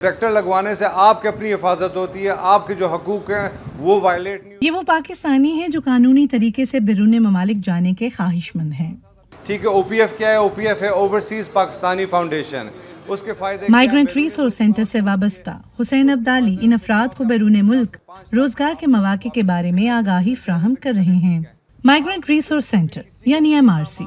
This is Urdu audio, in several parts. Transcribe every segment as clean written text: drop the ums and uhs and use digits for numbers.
ٹریکٹر لگوانے سے آپ کی اپنی حفاظت ہوتی ہے، آپ کے جو حقوق ہیں وہ وائلیٹ نہیں۔ یہ وہ پاکستانی ہیں جو قانونی طریقے سے بیرون ممالک جانے کے خواہش مند ہیں۔ ٹھیک ہے، او پی ایف کیا ہے؟ او پی ایف ہے اوورسیز پاکستانی فاؤنڈیشن۔ اس کے فائدے مائیگرنٹ ریسورس سینٹر سے وابستہ حسین عبدالی ان افراد کو بیرون ملک روزگار کے مواقع کے بارے میں آگاہی فراہم کر رہے ہیں۔ مائیگرنٹ ریسورس سینٹر یعنی MRC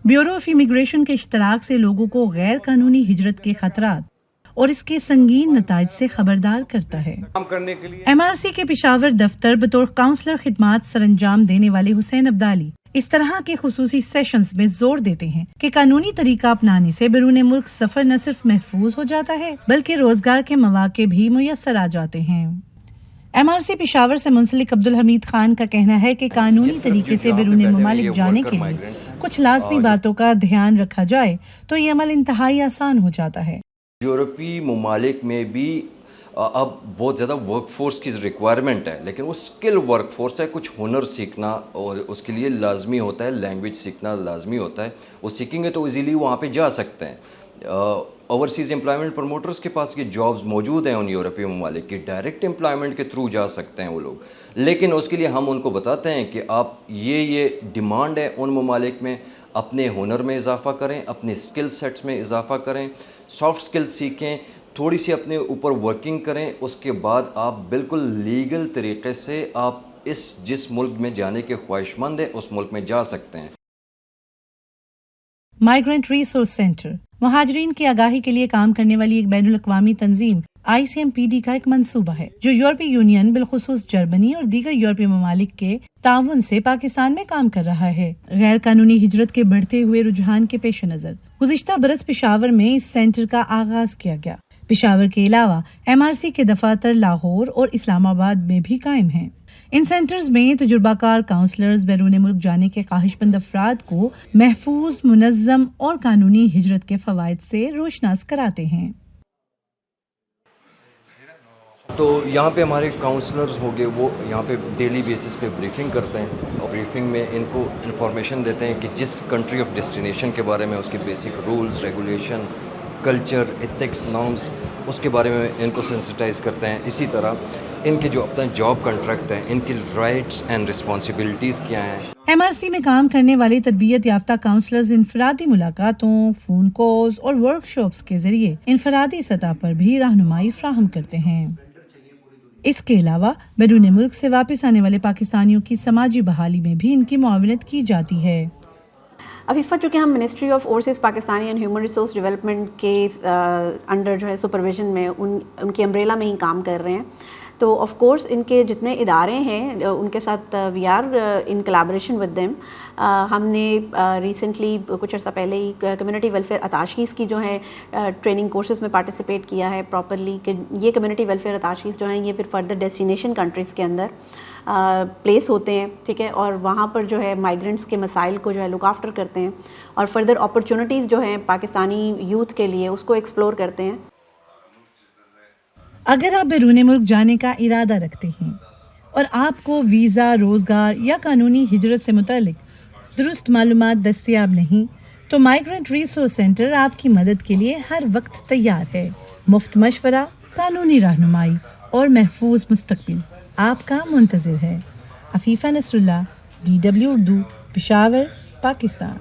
بیورو آف امیگریشن کے اشتراک سے لوگوں کو غیر قانونی ہجرت کے خطرات اور اس کے سنگین نتائج سے خبردار کرتا ہے۔ کام کرنے کے لیے MRC کے پشاور دفتر بطور کاؤنسلر خدمات سر انجام دینے والے حسین عبدالی اس طرح کے خصوصی سیشنز میں زور دیتے ہیں کہ قانونی طریقہ اپنانے سے بیرون ملک سفر نہ صرف محفوظ ہو جاتا ہے بلکہ روزگار کے مواقع بھی میسر آ جاتے ہیں۔ MRC پشاور سے منسلک عبدالحمید خان کا کہنا ہے کہ قانونی طریقے سے بیرون ممالک جانے کے لیے کچھ لازمی باتوں کا دھیان رکھا جائے تو یہ عمل انتہائی آسان ہو جاتا ہے۔ یورپی ممالک میں بھی اب بہت زیادہ ورک فورس کی ریکوائرمنٹ ہے، لیکن وہ اسکل ورک فورس ہے۔ کچھ ہنر سیکھنا اور اس کے لیے لازمی ہوتا ہے، لینگویج سیکھنا لازمی ہوتا ہے۔ وہ سیکھیں گے تو ایزیلی وہاں پہ جا سکتے ہیں۔ اوورسیز امپلائمنٹ پروموٹرز کے پاس یہ جابز موجود ہیں ان یورپی ممالک کی، ڈائریکٹ امپلائمنٹ کے تھرو جا سکتے ہیں وہ لوگ، لیکن اس کے لیے ہم ان کو بتاتے ہیں کہ آپ یہ ڈیمانڈ ہے ان ممالک میں، اپنے ہنر میں اضافہ کریں، اپنے اسکل سیٹس میں اضافہ کریں، سافٹ اسکل سیکھیں، تھوڑی سی اپنے اوپر ورکنگ کریں، اس کے بعد آپ بالکل لیگل طریقے سے آپ جس ملک میں جانے کے خواہش مند ہیں اس ملک میں جا سکتے ہیں۔ مائیگرنٹ ریسورس سینٹر مہاجرین کی آگاہی کے لیے کام کرنے والی ایک بین الاقوامی تنظیم ICMPD کا ایک منصوبہ ہے جو یورپی یونین بالخصوص جرمنی اور دیگر یورپی ممالک کے تعاون سے پاکستان میں کام کر رہا ہے۔ غیر قانونی ہجرت کے بڑھتے ہوئے رجحان کے پیش نظر گزشتہ برس پشاور میں اس سینٹر کا آغاز کیا گیا۔ پشاور کے علاوہ MRC کے دفاتر لاہور اور اسلام آباد میں بھی قائم ہیں۔ ان سینٹرز میں تجربہ کار کاؤنسلرز بیرون ملک جانے کے خواہش مند افراد کو محفوظ، منظم اور قانونی ہجرت کے فوائد سے روشناس کراتے ہیں۔ تو یہاں پہ ہمارے کاؤنسلرز ہو گئے، وہ یہاں پہ ڈیلی بیسس پہ بریفنگ کرتے ہیں اور بریفنگ میں ان کو انفارمیشن دیتے ہیں کہ جس کنٹری آف ڈیسٹینیشن کے بارے میں، اس کے basic rules, regulation, culture, ethics, norms, اس کے بارے میں ان کو سینسٹائز کرتے ہیں۔ اسی طرح ان کے جو اپنا جاب کنٹریکٹ ہے، ان کی رائٹس اینڈ رسپانسبلٹیز کیا ہیں۔ MRC میں کام کرنے والے تربیت یافتہ کاؤنسلرز انفرادی ملاقاتوں، فون کالز اور ورک شاپس کے ذریعے انفرادی سطح پر بھی رہنمائی فراہم کرتے ہیں۔ اس کے علاوہ بیرون ملک سے واپس آنے والے پاکستانیوں کی سماجی بحالی میں بھی ان کی معاونت کی جاتی ہے۔ عفیفہ، چونکہ ہم ministry of overseas Pakistani and human resource development کے انڈر جو ہے سپرویژن میں ان کی امبریلا میں ہی کام کر رہے ہیں، تو آف کورس ان کے جتنے ادارے ہیں ان کے ساتھ we are in collaboration with them. ہم نے ریسنٹلی کچھ عرصہ پہلے ہی کمیونٹی ویلفیئر اتاشیز کی جو ہے ٹریننگ کورسز میں پارٹیسپیٹ کیا ہے پراپرلی، کہ یہ کمیونٹی ویلفیئر اتاشیز جو ہیں یہ پھر فردر ڈیسٹینیشن کنٹریز کے اندر پلیس ہوتے ہیں، ٹھیک ہے، اور وہاں پر جو ہے مائیگرنٹس کے مسائل کو جو ہے لک آفٹر کرتے ہیں اور فردر اپرچونٹیز جو ہیں پاکستانی یوتھ کے لیے اس کو ایکسپلور کرتے ہیں۔ اگر آپ بیرون ملک جانے کا ارادہ رکھتے ہیں اور آپ کو ویزا، روزگار یا قانونی ہجرت سے متعلق درست معلومات دستیاب نہیں تو مائیگرنٹ ریسورس سینٹر آپ کی مدد کے لیے ہر وقت تیار ہے۔ مفت مشورہ، قانونی رہنمائی اور محفوظ مستقبل آپ کا منتظر ہے۔ عفیفہ نصر اللہ، DW اردو، پشاور، پاکستان۔